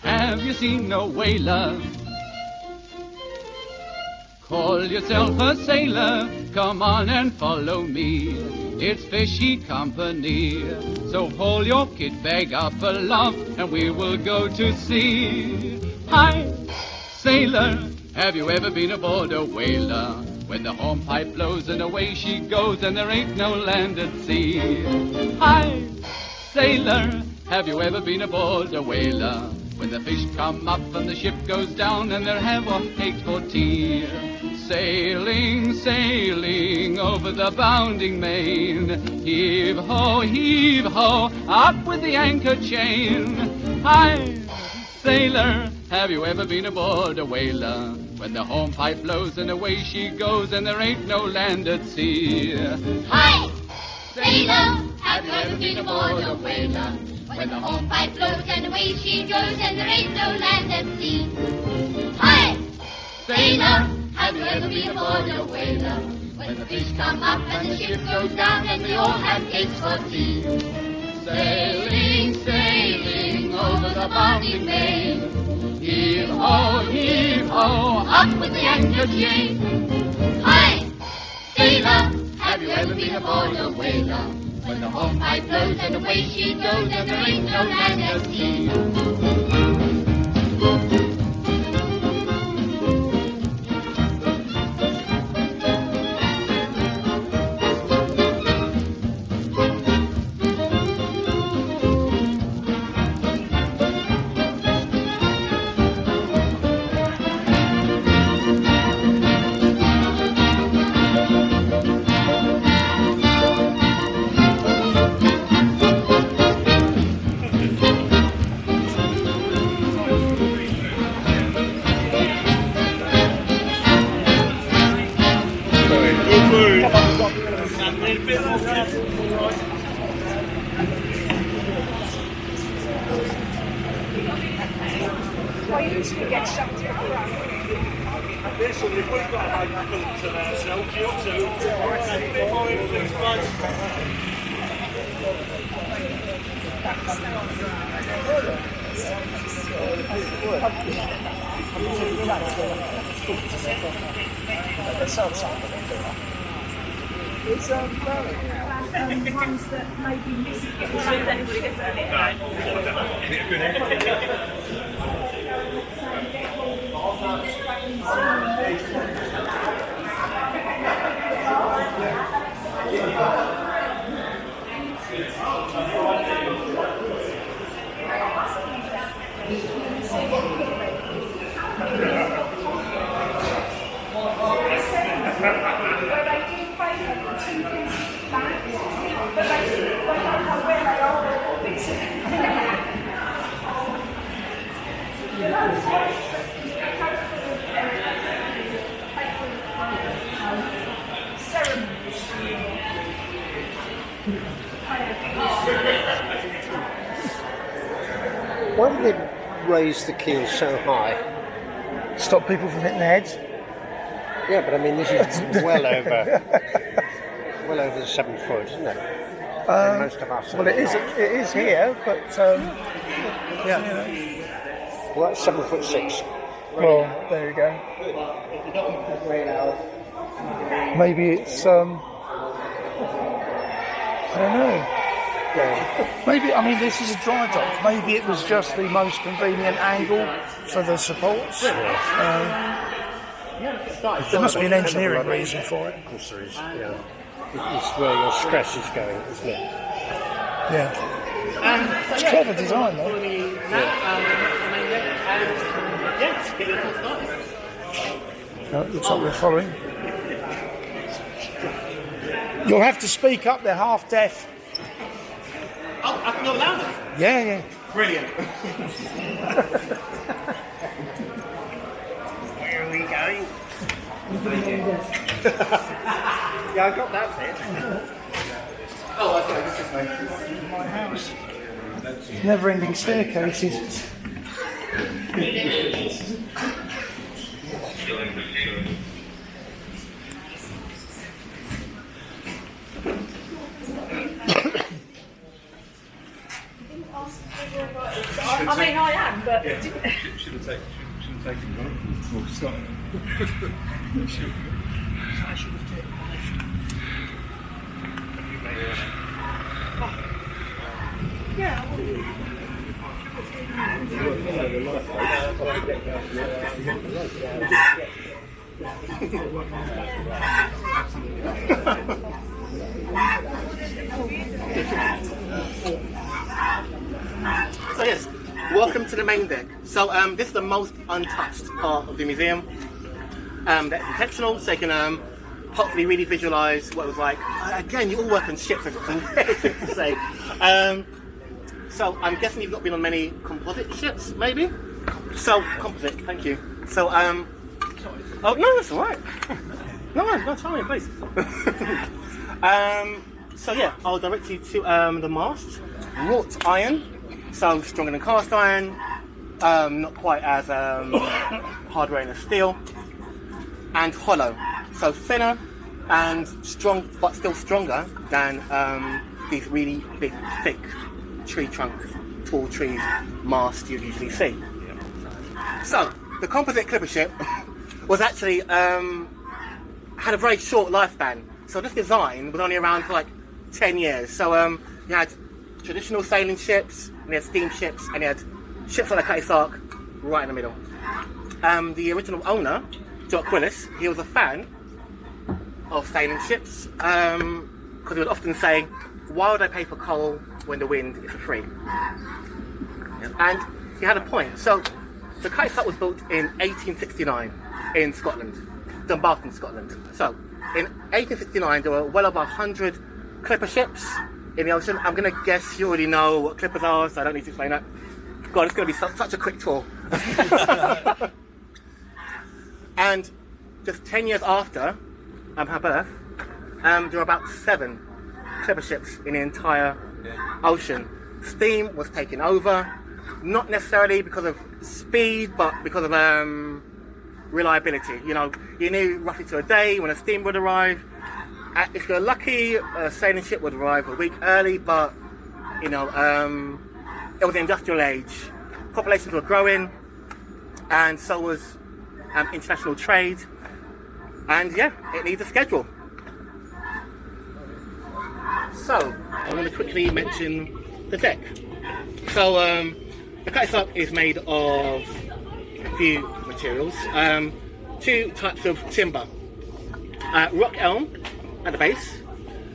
Have you seen no whaler? Call yourself a sailor, come on and follow me. It's fishy company, so pull your kit bag up aloft and we will go to sea. Hi, sailor, have you ever been aboard a whaler? When the hornpipe blows and away she goes and there ain't no land at sea. Hi, sailor, have you ever been aboard a whaler? When the fish come up and the ship goes down and they're havoc cakes for tea. Sailing, sailing over the bounding main. Heave ho, up with the anchor chain. Hi, sailor, have you ever been aboard a whaler? When the hornpipe blows and away she goes and there ain't no land at sea. Hi, sailor, have you ever been aboard a whaler? When the hornpipe blows and away she goes and there ain't no land at sea. Hi, sailor, have you ever been aboard a whaler? When the fish come up and the ship goes down and we all have cakes for tea. Sailing, sailing over the bounding main. Heave ho, up with the anchor chain. Hi, sailor, have you ever been aboard a whaler? When the hornpipe blows and away she goes and there ain't no land at sea. It's ones that may be missing. As soon as anybody gets at Why did they raise the keel so high? Stop people from hitting their heads. Yeah, but I mean, this is well over the 7 foot, isn't it? Most of us. Well, it is here, but yeah. Well, that's 7'6". Well, there you go. Maybe it's I don't know. Yeah. Maybe, I mean, this is a dry dock. Maybe it was just the most convenient angle for the supports. There must be an engineering reason for it. Of course there is. Yeah. It's where your stress is going, isn't it? Yeah. It's clever design, though. Looks like we're following. You'll have to speak up. They're half deaf. Oh, I can go louder? Yeah. Brilliant. Yeah, I got that bit. Oh, okay, this is My house. Never-ending staircases. I mean, I am, but Should have taken one before starting. So yes, welcome to the main deck. So this is the most untouched part of the museum. That's intentional, so you can hopefully really visualise what it was like. Again, you all work on ships, as to say. So I'm guessing you've not been on many composite ships, maybe? So, composite, thank you. So, oh no, that's alright. No, tell me, please. So yeah, I'll direct you to the mast. Wrought iron, so stronger than cast iron, not quite as hard wearing as steel, and hollow, so thinner and strong, but still stronger than these really big, thick tree trunk, tall trees mast you usually see. So the composite clipper ship was actually had a very short lifespan. So this design was only around for like 10 years. So you had traditional sailing ships, and you had steamships, and you had ships like the Cutty Sark right in the middle. The original owner, Jock Willis, he was a fan of sailing ships because he would often say, why would I pay for coal when the wind is free? And he had a point. So the Cutty Sark was built in 1869 in Scotland, Dumbarton, Scotland. So in 1869 there were well over 100 clipper ships in the ocean. I'm going to guess you already know what clippers are, so I don't need to explain that. God, it's going to be such a quick tour. And just 10 years after her birth, there were about 7 clipper ships in the entire ocean. Steam was taken over, not necessarily because of speed, but because of reliability. You know, you knew roughly to a day when a steam would arrive. If you're lucky, a sailing ship would arrive a week early, but you know, it was the industrial age. Populations were growing, and so was international trade. And yeah, it needs a schedule. So I'm going to quickly mention the deck. So the Cutty Sark is made of a few materials. 2 types of timber. Rock elm at the base.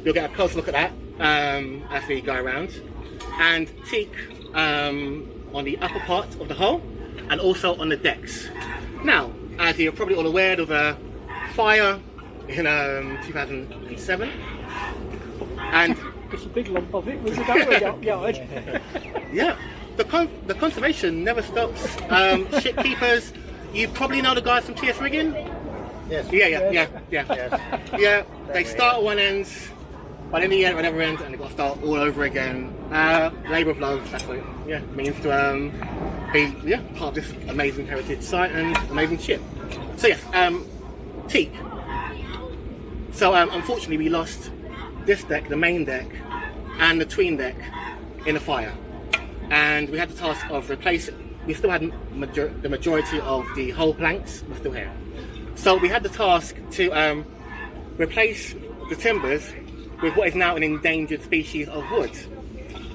You'll get a close look at that as we go around. And teak on the upper part of the hull and also on the decks. Now, as you're probably all aware, there was a fire in 2007. And Just a big lump of it was a dockyard. yeah, the conservation never stops. Ship keepers, you probably know the guys from TS Rigging. Yes. Yeah. They start at one end, but in the end, at another end, and they've got to start all over again. Labour of love. That's what it means to be part of this amazing heritage site and amazing ship. So yes, teak. So unfortunately, we lost this deck, the main deck, and the tween deck in a fire, and we had the task of replacing. We still had the majority of the hull planks were still here, so we had the task to replace the timbers with what is now an endangered species of wood.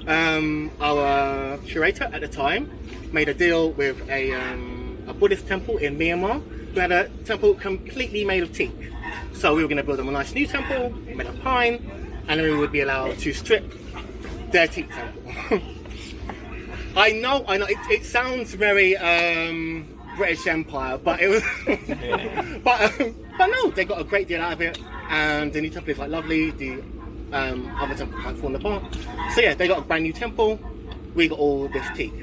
Our curator at the time made a deal with a Buddhist temple in Myanmar who had a temple completely made of teak. So we were going to build them a nice new temple made of pine, and then we would be allowed to strip their teak temple. I know, it sounds very British Empire, but it was, but no, they got a great deal out of it, and the new temple is like lovely. The other temple can't fall apart. So yeah, they got a brand new temple. We got all this teak,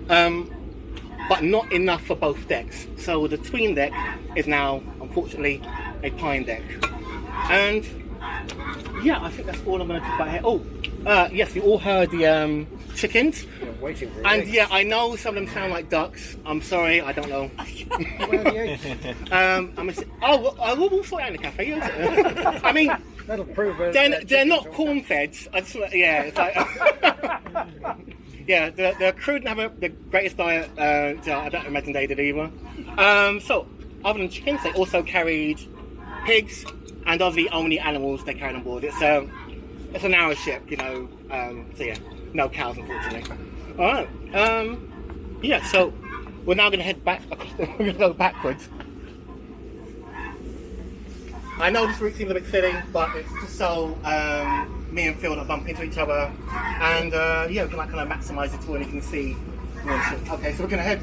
but not enough for both decks. So the tween deck is now, unfortunately, unfortunately a pine deck. And yeah, I think that's all I'm going to talk about here. Oh, yes, you all heard the chickens. You're waiting for And eggs. yeah, I know some of them sound like ducks. I'm sorry, I don't know. Where are the eggs? We'll sort it out in the cafe. Yes. I mean, That'll prove it. they're not corn feds. Yeah, it's like yeah, the crew didn't have the greatest diet. So I don't imagine they did either. So other than chickens, they also carried pigs, and are the only animals they carried on board. It's a narrow ship, you know. So yeah, no cows, unfortunately. All right. Yeah. So we're now going to head back. We're going to go backwards. I know this route seems a bit silly, but it's just so me and Phil don't bump into each other, and yeah, we can like kind of maximise the tour and you can see. Okay, so we're going to head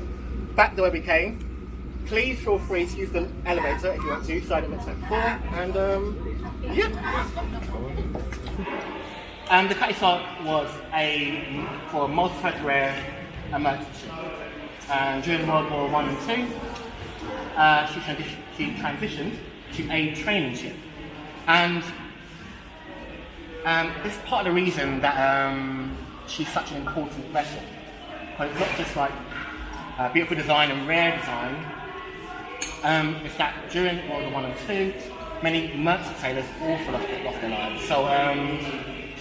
back the way we came. Please feel free to use the elevator if you want to, so I didn't mention that before, and yeah. The Cutty Sark was for a multi-threat rare merchant ship. During World War I and II, she transitioned to a training ship, and this is part of the reason that she's such an important vessel. But it's not just like beautiful design and rare design. It's that during World War I and II, many merchant sailors also lost their lives. So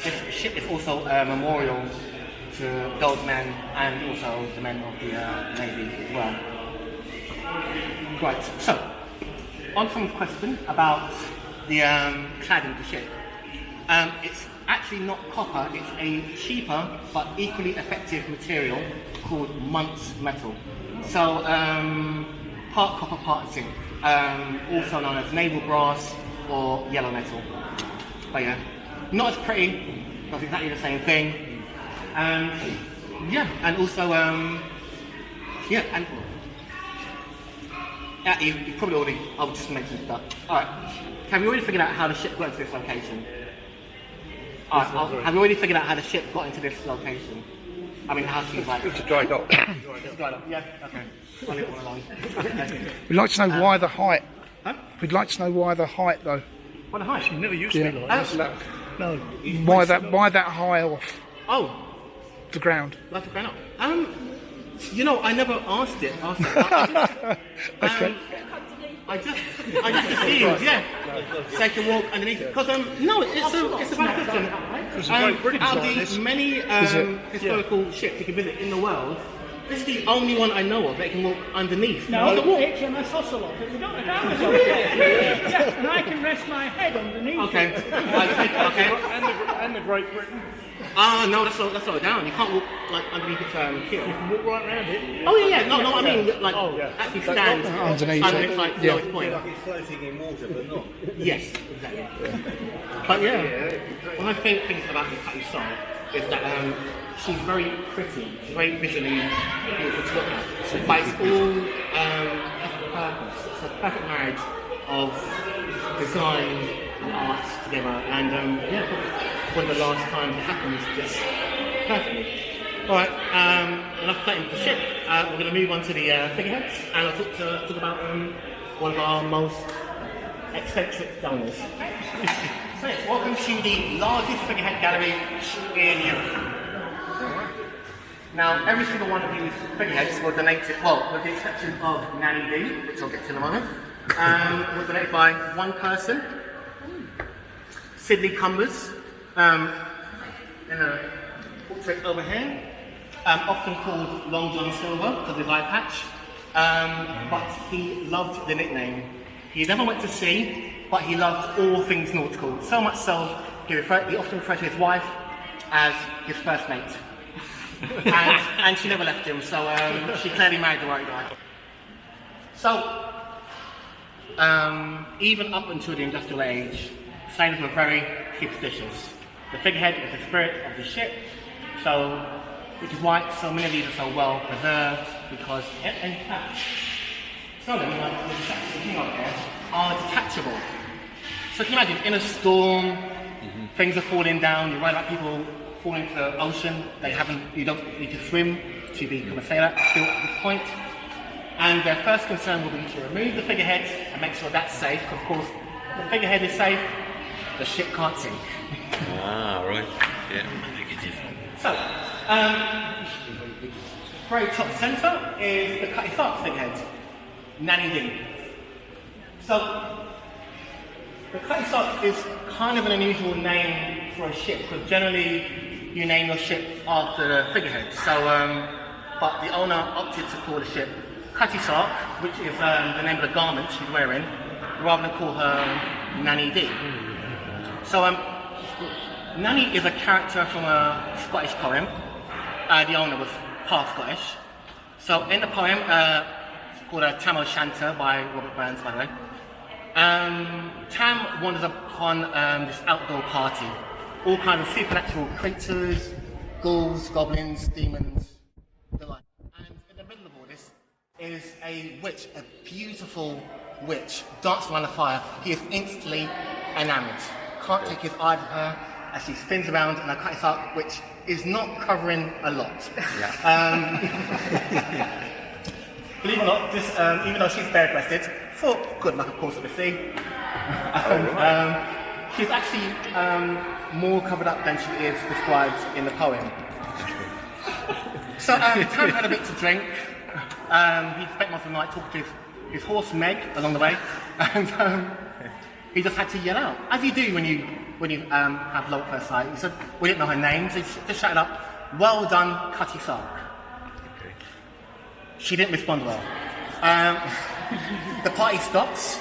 this ship is also a memorial to those men and also the men of the Navy as well. Right, so on someone's question about the cladding of the ship. It's actually not copper, it's a cheaper but equally effective material called Muntz metal. So part copper, part zinc, also known as naval brass or yellow metal. But yeah, not as pretty, does exactly the same thing. Yeah, and also yeah, and you probably already, I'll just mention stuff. Alright, have you already figured out how the ship got into this location? Alright, have you already figured out how the ship got into this location? I mean, how she's like... It's a dry dock. It's a dry dock, yeah, okay. I'll leave it all alone. We'd like to know why the height. Huh? We'd like to know why the height, though. What a height? It never used to be like this. No. Why that high off Oh, the ground? like the ground up. You know, I never asked it. Okay. I just assumed, yeah. So I can walk underneath it. Because, no, it's a valid question. There's a great bridge Out of like the this. many historical ships you can visit in the world, this is the only one I know of that can walk underneath. No, the pitch and that's ocelot. We've got the cameras on there. Yeah, and I can rest my head underneath. Okay. Okay. And the Great Britain. No, that's low down. You can't walk like underneath its keel. You can walk right around it. Oh yeah. No. I mean, like actually stand Underneath underneath it. like the Yeah. lowest point. Like it's floating in water, but not. Yes, exactly. But yeah, one of my favourite things about the Cutty Sark is that she's very pretty, she's very visually beautiful to look at. But it's all has a purpose. It's a perfect marriage of design and art together, and yeah, one of the last times it happens just perfectly. Alright, enough cutting the ship. We're going to move on to the figureheads, and I'll talk about one of our most eccentric donors. So yes, welcome to the largest figurehead gallery in Europe. Now, every single one of these figureheads were donated, well, with the exception of Nanny D, which I'll get to in a moment, was donated by one person, Sidney Cumbers, in a portrait over here, often called Long John Silver because of his eye patch, but he loved the nickname. He never went to sea, but he loved all things nautical, so much so he often referred to his wife as his first mate. and she never left him, so she clearly married the right guy. So, even up until the industrial age, sailors were very superstitious. The figurehead was the spirit of the ship, which is why so many of these are so well preserved, because in fact, some of them, like the thing up there, are detachable. So can you imagine, in a storm, things are falling down, you write about people falling into the ocean, you don't need to swim to become a sailor still at this point. And their first concern will be to remove the figurehead and make sure that's safe. Of course, if the figurehead is safe, the ship can't sink. Ah, right. Yeah. So, very top centre is the Cutty Sark figurehead, Nanny D. So, the Cutty Sark is kind of an unusual name for a ship, because generally you name your ship after the figurehead. So, but the owner opted to call the ship Cutty Sark, which is the name of the garment she's wearing, rather than call her Nanny D. So, Nanny is a character from a Scottish poem. The owner was half Scottish. So, in the poem, it's called a Tam O'Shanter by Robert Burns, by the way. Tam wanders upon this outdoor party. All kinds of supernatural creatures, ghouls, goblins, demons, the like. And in the middle of all this is a witch, a beautiful witch, dancing around the fire. He is instantly enamoured. Can't take his eye from her as she spins around in a Cutty Sark, which is not covering a lot. Yeah. Believe it or not, this, even though she's bare-breasted, for good luck, of course, obviously, she's actually more covered up than she is described in the poem. So Tam had a bit to drink. He spent most of the night talking to his horse Meg along the way, and he just had to yell out, as you do when you have love at first sight. He said, we didn't know her name, so he just shouted up, "Well done, Cutty Sark." Okay. She didn't respond well. The party stops.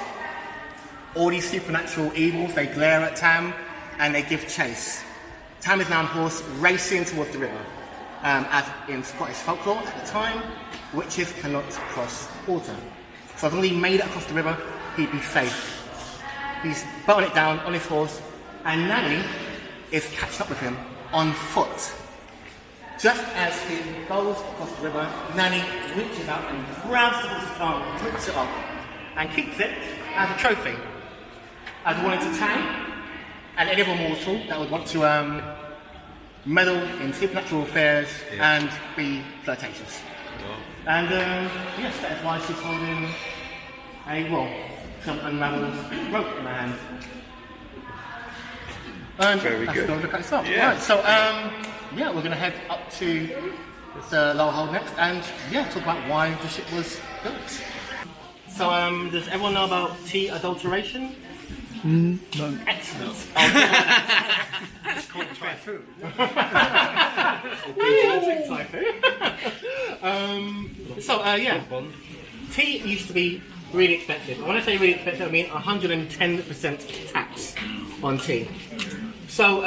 All these supernatural evils, they glare at Tam and they give chase. Tam is now on horse racing towards the river. As in Scottish folklore at the time, witches cannot cross water. So as long as he made it across the river, he'd be safe. He's buttoning it down on his horse, and Nanny is catching up with him on foot. Just as he goes across the river, Nanny reaches out and grabs the horse's arm, rips it off, and keeps it as a trophy. As a warning to Tam and any other mortal that would want to meddle in supernatural affairs and be flirtatious. And yes, that is why she's holding some unraveled rope in her hand. And very good. That's the Cutty Sark. Yeah. Right, so we're going to head up to the lower hold next and talk about why the ship was built. So does everyone know about tea adulteration? No. Excellent. It's called typhoon. Tea used to be really expensive. When I say really expensive, I mean 110% tax on tea. So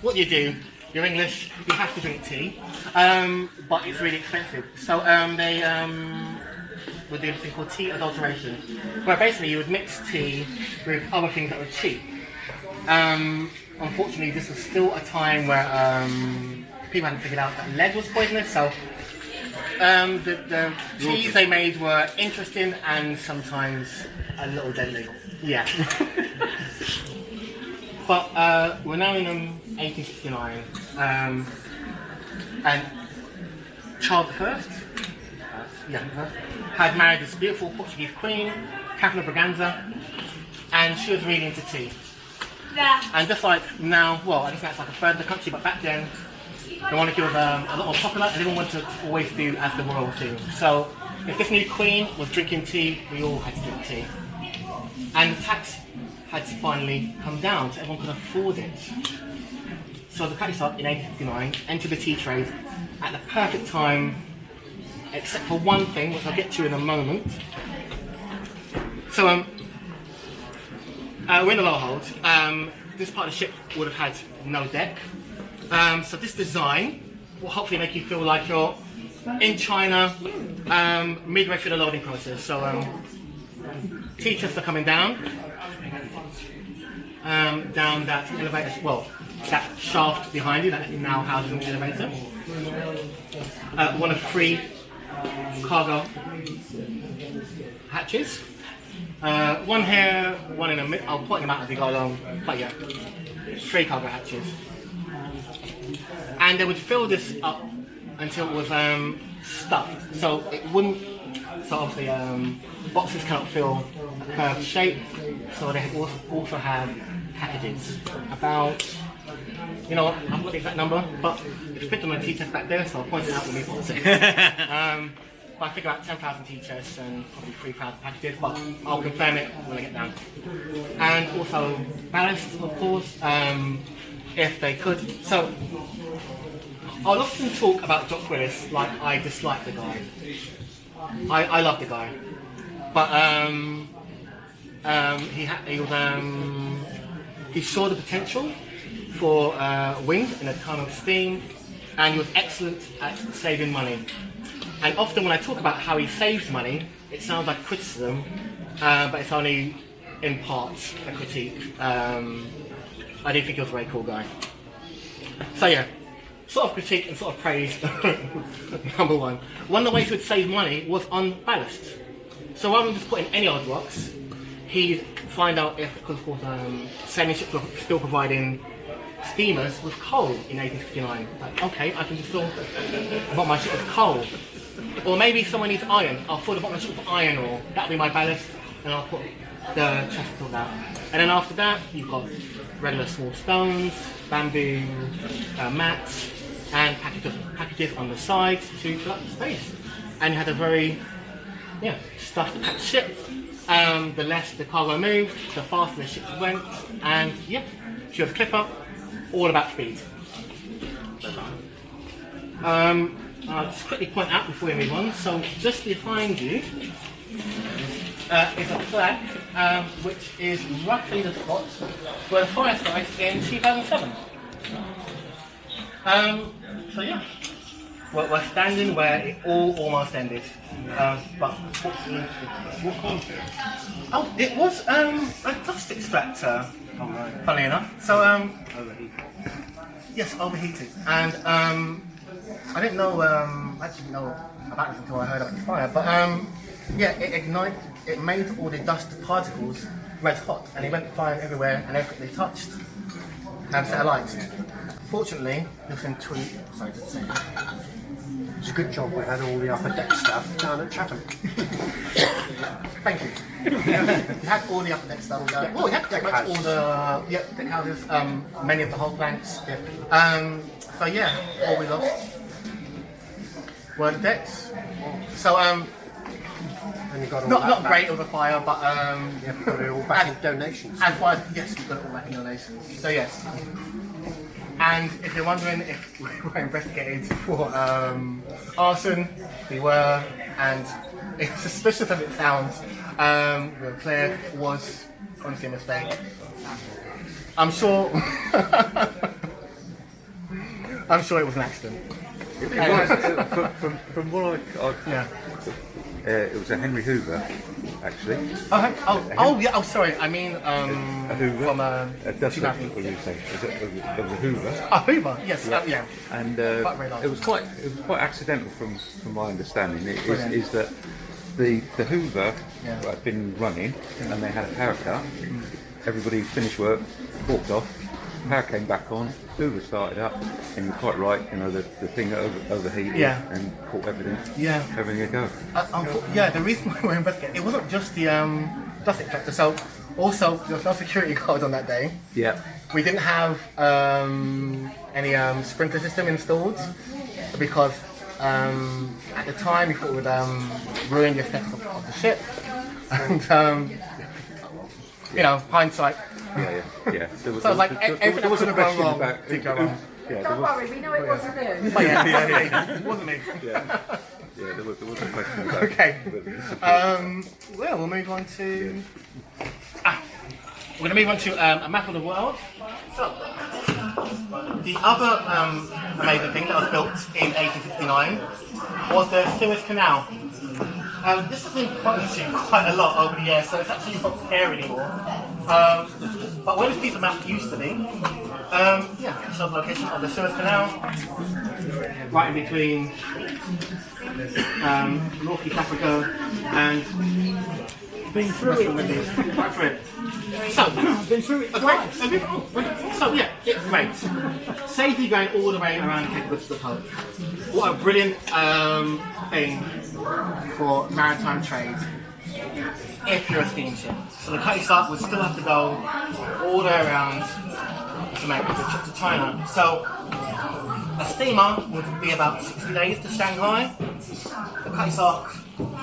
what do? You're English, you have to drink tea, but it's really expensive. So they would do this thing called tea adulteration, where basically you would mix tea with other things that were cheap. Unfortunately, this was still a time where people hadn't figured out that lead was poisonous, so the teas they made were interesting and sometimes a little deadly. Yeah. But we're now in 1869, and Charles I had married this beautiful Portuguese queen, Catherine of Braganza, and she was really into tea. And just like now, well, I guess that's like a third of the country, but back then, the monarchy was a lot more popular, and everyone wanted to always do as the royal thing. So, if this new queen was drinking tea, we all had to drink tea. And the tax had to finally come down, so everyone could afford it. So the Cutty Sark in 1859 entered the tea trade at the perfect time, except for one thing, which I'll get to in a moment. So we're in the lower hold. This part of the ship would have had no deck. So this design will hopefully make you feel like you're in China midway through the loading process. So tea chests are coming down that elevator, well, that shaft behind you that now houses an elevator. One of 3 cargo hatches. One here, one in the middle. I'll point them out as we go along. But yeah, 3 cargo hatches. And they would fill this up until it was stuffed, so it wouldn't So obviously boxes cannot fill a curved shape, so they also have packages. About, you know what, I haven't got the exact number, but it's printed on a t-test back there, so I'll point it out when we put it. But I figure out 10,000 t-chests and probably 3,000 packages, but I'll confirm it when I get down. And also ballast, of course, if they could. So I'll often talk about Jock Willis like I dislike the guy. I love the guy, but he saw the potential for wind in a ton of steam, and he was excellent at saving money. And often when I talk about how he saves money, it sounds like criticism, but it's only in parts a critique. I do think he was a very cool guy. So yeah, sort of critique and sort of praise. Number one. One of the ways he would save money was on ballast. So rather than just putting any old rocks, he'd find out if, because of course sailing ships were still providing steamers with coal in 1859. Like, okay, I can just fill the bottom of my ship with coal. Or maybe someone needs iron. I'll fill the bottom of my ship with iron ore. That'll be my ballast, and I'll put the chest filled out. And then after that, you've got regular small stones, bamboo mats, and packages on the sides to fill up the space. And you had a very stuffed packed ship. The less the cargo moved, the faster the ships went, and she was a clipper, all about speed. I'll just quickly point out before we move on. So just behind you is a plaque which is roughly the spot where the fire started in 2007. So yeah, we're standing where it all almost ended. But it was a dust extractor. Funny enough. So yes, overheated, and I didn't know actually know about this until I heard about the fire. But it ignited. It made all the dust particles red hot, and it went flying everywhere, and everything they touched set alight. Fortunately, within 2. Sorry, just a second. It's a good job we had all the upper deck stuff down at Chatham. Thank you. We had all the upper deck stuff down. Well, we had pretty much all the deck houses, many of the whole planks. So yeah, all we lost were the decks. So And you got all not great of a fire, but you got it all back in donations. as far as yes, we got it all back in donations. So yes. And if you're wondering if we were investigated for arson, we were, and as suspicious as it sounds, we were cleared. It was honestly a mistake. I'm sure it was an accident. It was, from what it was a Henry Hoover, actually. Sorry. I mean, A Hoover. from a dust. What 2006. do you say? It was a Hoover. A Hoover, yes, yeah. And Quite it was quite accidental from my understanding. Is that the Hoover had been running and they had a power cut. Everybody finished work, walked off. Power came back on. Hoover started up, and you're quite right. You know the thing overheated and caught everything. Yeah, everything ago. The reason why we're investigating, it wasn't just the dust extractor. So also there was no security guard on that day. Yeah. We didn't have any sprinkler system installed because at the time we thought it would ruin the aesthetic of the ship, and hindsight. Yeah. So it was like everything that could have gone wrong did go wrong. Don't worry, we know it wasn't you. But it wasn't me. Yeah, there was a question about Okay. We'll move on to. We're going to move on to a map of the world. So, the other amazing thing that was built in 1869 was the Simmons Canal. This has been quoted quite a lot over the years, so it's actually not there anymore. But where this piece of map used to be, so the location of the Simmons Canal, right in between North East Africa and Been through it. right through it. So, Been through it twice. so yeah, it's great. Saves you going all the way around Cape Good to the Pope. What a brilliant thing for maritime trade if you're a steamship. So the Cutty Sark would still have to go all the way around to make the trip to China. So a steamer would be about 60 days to Shanghai, the Cutty Sark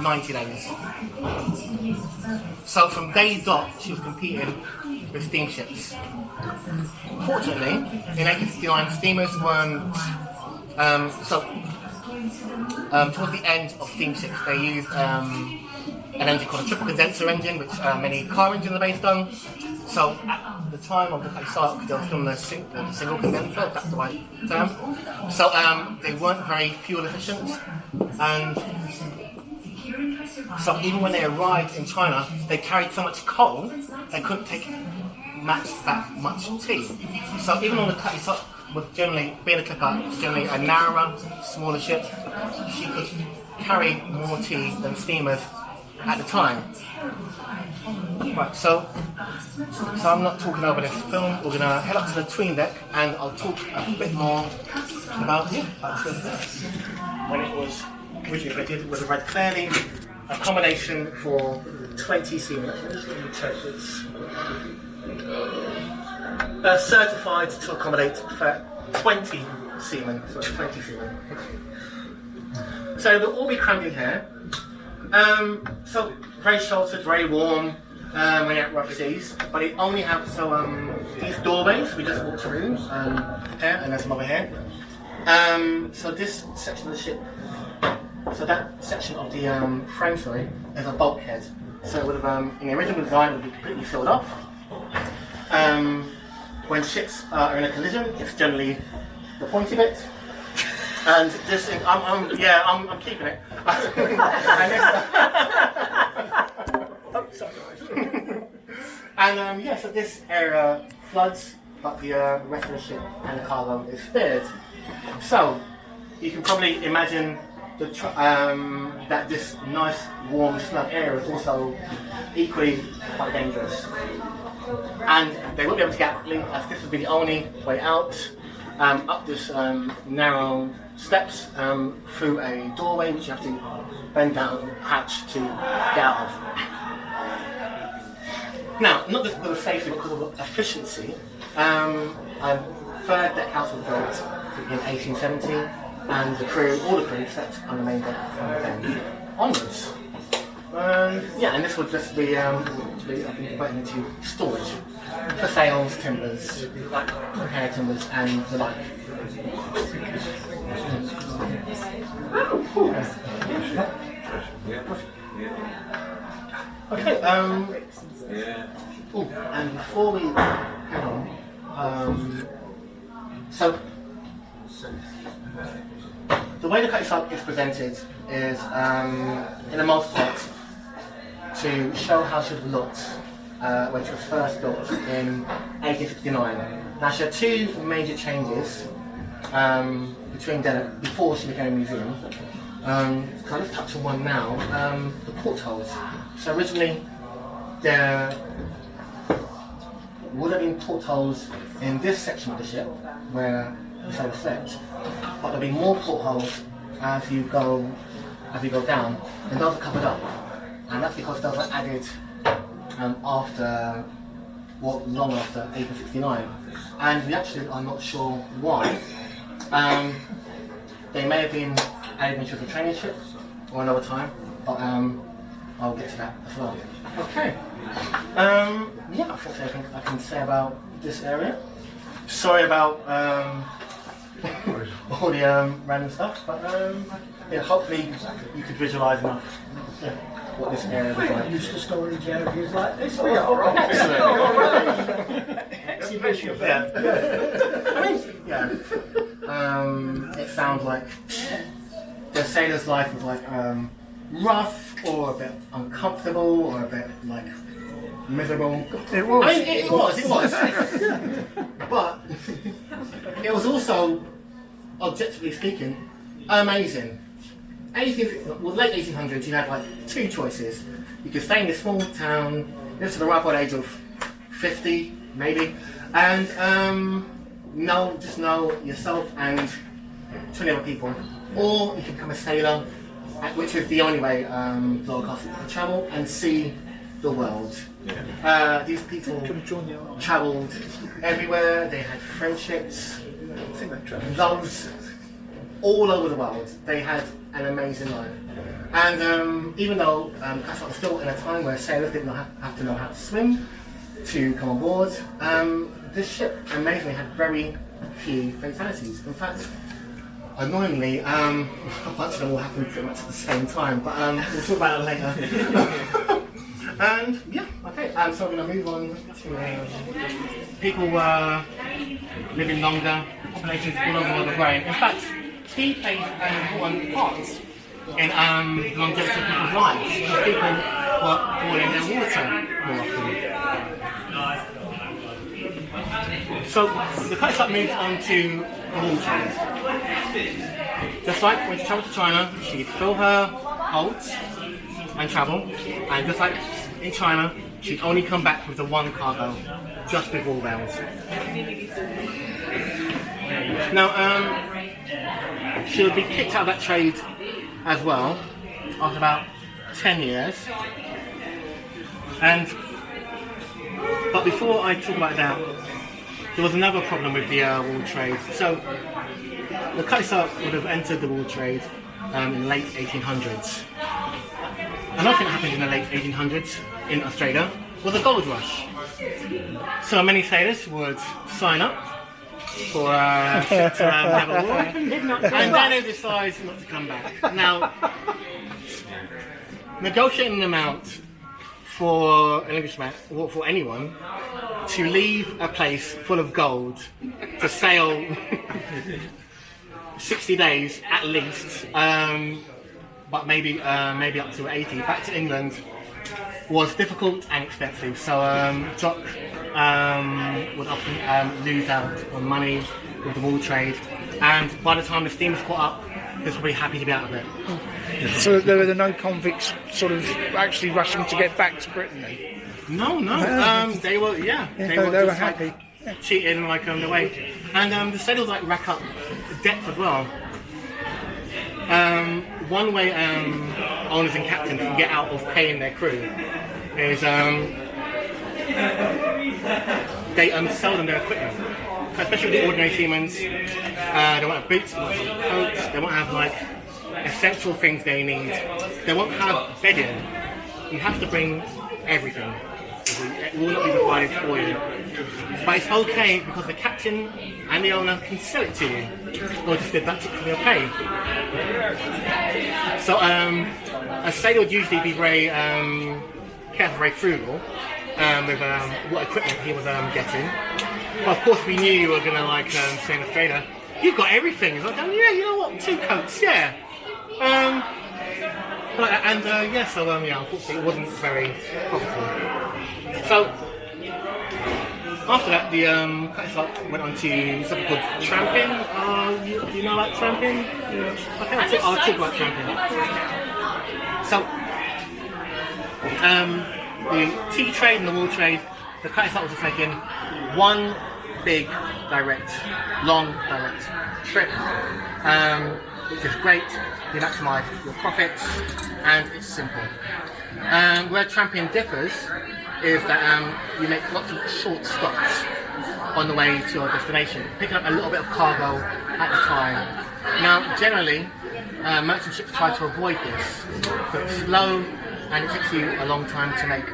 90 days. So from day dot she was competing with steamships. Fortunately, in 1859 steamers weren't, towards the end of steamships they used an engine called a triple condenser engine, which many car engines are based on. So at the time of the Cutty Sark, they were still on the single condenser, if that's the right term. So they weren't very fuel efficient, and so even when they arrived in China, they carried so much coal they couldn't take much tea. So even on the Cutty Sark, with generally being a clipper, generally a narrower, smaller ship, she could carry more tea than steamers at the time. Right, so I'm not talking over this film. We're gonna head up to the tween deck, and I'll talk a bit more about it. When it was originally fitted, it was read clearly accommodation for 20 seamen. Certified to accommodate for 20 seamen. So 20 seamen. So they'll all be crammed in here. So very sheltered, very warm when you're at rough seas. But it only have these doorways we just walked through here, and there's some over here. So this section of the ship, so that section of the frame, sorry, is a bulkhead. So it would have, in the original design, it would be completely filled off. When ships are in a collision, it's generally the pointy bit. And this, I'm keeping it. And this, and so this area floods, but the rest of the ship and the cargo is spared. So you can probably imagine that this nice, warm, snug area is also equally quite dangerous. And they won't be able to get out quickly, as this would be the only way out, up this narrow steps through a doorway which you have to bend down, hatch to get out of. Now, not just because of safety, but because of efficiency, a third deck house was built in 1870, and all the crew slept on the main deck from then onwards. And this would just be put into storage for sails, timbers, repair timbers, and the like. Okay. And before we head on, so the way the Cutty Sark is presented is, in the most part, to show how she would have looked when she was first built in 1869. Now she had two major changes between then and before she became a museum. I'll just touch on one now. The portholes. So originally there would have been portholes in this section of the ship where the sailor slept, but there'll be more portholes as you go down, and those are covered up. And that's because those were added long after 1869. And we actually are not sure why. They may have been added into the training ship or another time, but I'll get to that as well. Okay. I think that's everything I can say about this area. Sorry about all the random stuff, but hopefully you could visualise enough. What this area was like. Used to storage areas like this. Excellent. Exhibition. It sounds like the sailor's life was like rough, or a bit uncomfortable, or a bit like miserable. It was. I mean, it was. But it was also, objectively speaking, amazing. Late 1800s, you had like two choices. You could stay in this small town, live to the ripe old age of 50, maybe, and just know yourself and 20 other people. Or you could become a sailor which is the only way lower class people can travel and see the world. These people travelled everywhere. They had friendships, loves all over the world. They had an amazing life. And even though Cutty Sark was still in a time where sailors didn't have to know how to swim to come on board, this ship amazingly had very few fatalities. In fact, annoyingly, a bunch of them all happened pretty much at the same time, but we'll talk about it later. And yeah, okay, so we're going to move on to people were living longer, populations all over the world were growing. In fact, tea played an important part in the longevity of people's lives, because people were boiling their water more often. So the Cutty Sark moves on to the wool trade. Just like when she travelled to China, she'd fill her holds and travel, and just like in China, she'd only come back with the one cargo, just with wool bales. Now, she would be kicked out of that trade as well after about 10 years. But before I talk about that, there was another problem with the wool trade. So the Cutty Sark would have entered the wool trade in the late 1800s. Another thing that happened in the late 1800s in Australia was a gold rush. So many sailors would sign up for a ship to have a war, and then they decide not to come back. Now, negotiating an amount for an Englishman, or for anyone, to leave a place full of gold to sail 60 days at least, but maybe up to 80, back to England, was difficult and expensive. So Jock would often lose out on money with the wool trade, and by the time the steamers caught up, he was probably happy to be out of it. So there were no convicts sort of actually rushing to get back to Britain then? No. They were, they were happy. Like, cheating like the way, and the sailors like rack up debts as well. One way owners and captains can get out of paying their crew is they sell them their equipment. So especially with the ordinary seamen, they won't have boots, they won't have coats, they won't have like essential things they need. They won't have bedding. You have to bring everything. It will not be provided for you. But it's okay because the captain and the owner can sell it to you, or just deduct it from your pay. So a sailor would usually be very careful, very frugal with what equipment he was getting. But of course we knew you were going to say in Australia, you've got everything. It's like, yeah, you know what, 2 coats, yeah. Unfortunately it wasn't very profitable. So after that, the Cutty Sark went on to something called tramping. You know about tramping? Okay, I'll talk about tramping. So the tea trade and the wool trade, the Cutty Sark was just making one big, long direct trip, which is great. You maximise your profits, and it's simple. Where tramping differs is that you make lots of short stops on the way to your destination, picking up a little bit of cargo at a time. Now, generally, merchant ships try to avoid this, but it's slow and it takes you a long time to make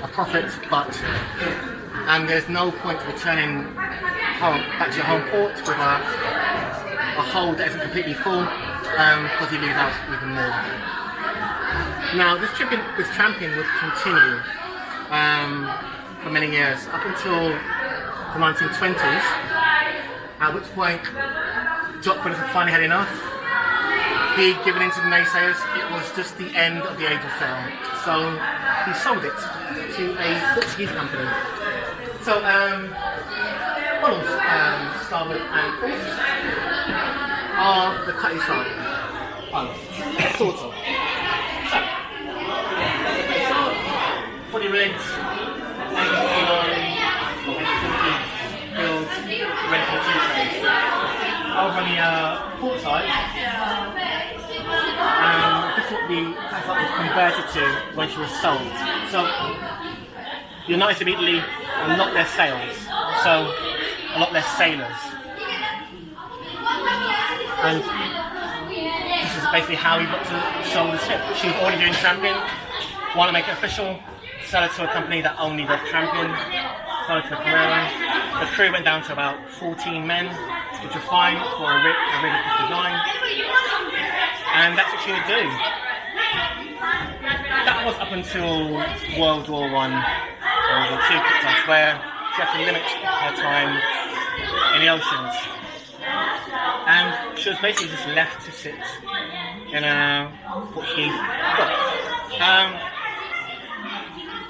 a profit, but there's no point returning back to your home port with a hold that isn't completely full, because you lose out even more. Now, this tramping would continue for many years, up until the 1920s, at which point Jock had finally had enough. He'd given in to the naysayers. It was just the end of the age of sail. So he sold it to a Portuguese company. So, models, starboard and port, are the Cutty Sark. Sort of. So, fully rigged, 1969, built, ready for the tea trade. Over on the port side, this is what the paddock was converted to when she was sold. So you'll notice immediately a lot less sails, so a lot less sailors. And this is basically how we got to sell the ship. She was already doing tramping, want to make it official, sell it to a company that only does tramping, sell it to the Carrera. The crew went down to about 14 men, which was fine for a rig of this design. And that's what she would do. That was up until World War I, World War II kicked off, where she had to limit her time in the oceans. And she was basically just left to sit in a Portuguese dock.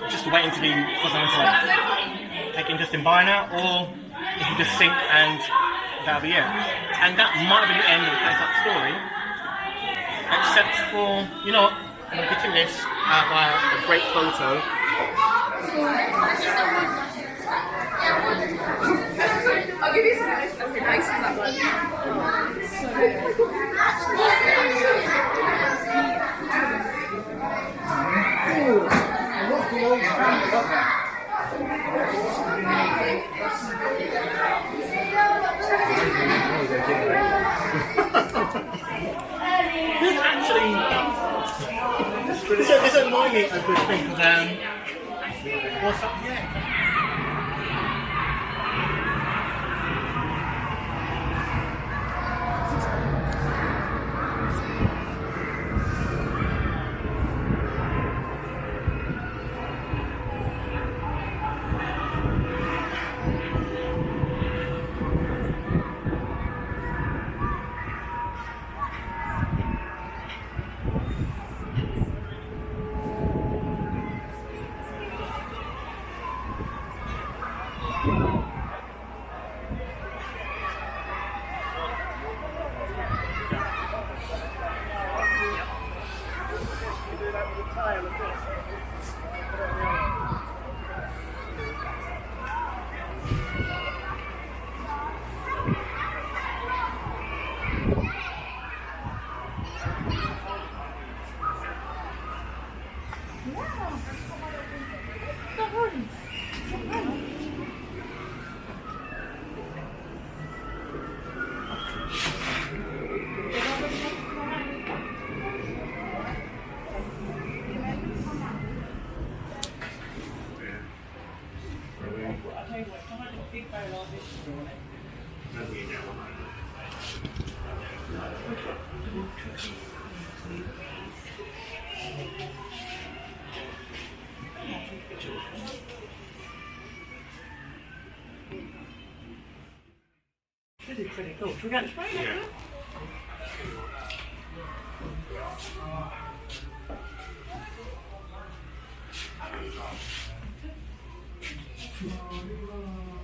Just waiting to be for someone to take interest in buying her, or if you just sink and that'll be it. And that might be the end of the Cutty Sark story. Except for, you know what, I'm going to get in this by a great photo. I'll give you some nice stuff. Nice as that This actually, this annoying me a good thing because what's up? Yeah. This is pretty cool. Should we get the spray? Yeah.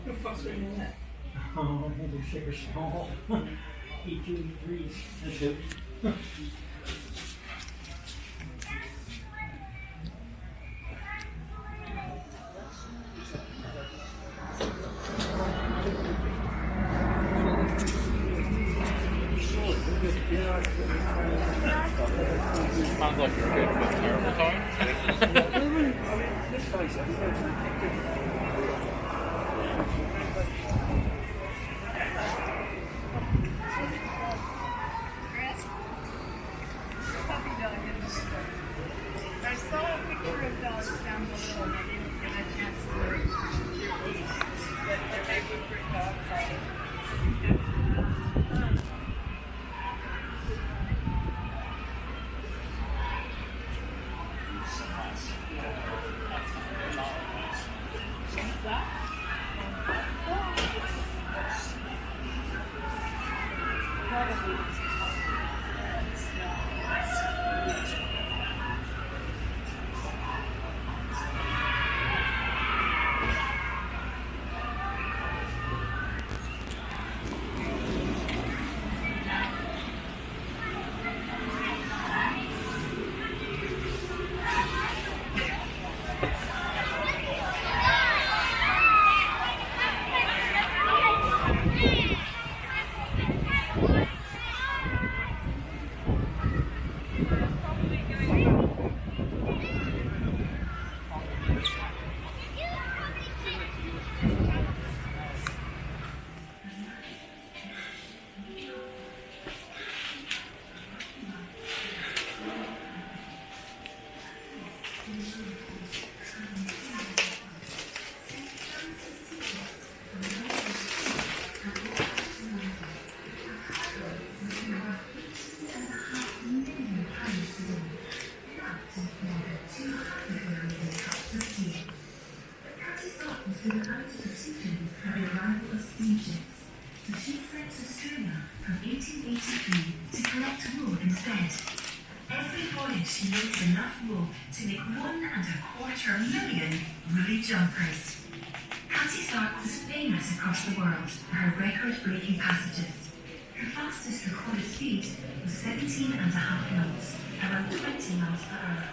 What the fuck's going on there? Oh, maybe super small. E2, E3s. That's good. Sounds like you're good for a terrible time. I saw a picture of dogs down below and I didn't get a chance to eat. But they were pretty dogs. she makes enough wool to make 1.25 million woolly jumpers. Cutty Sark was famous across the world for her record-breaking passages. Her fastest recorded speed was 17.5 knots, around 20 miles per hour.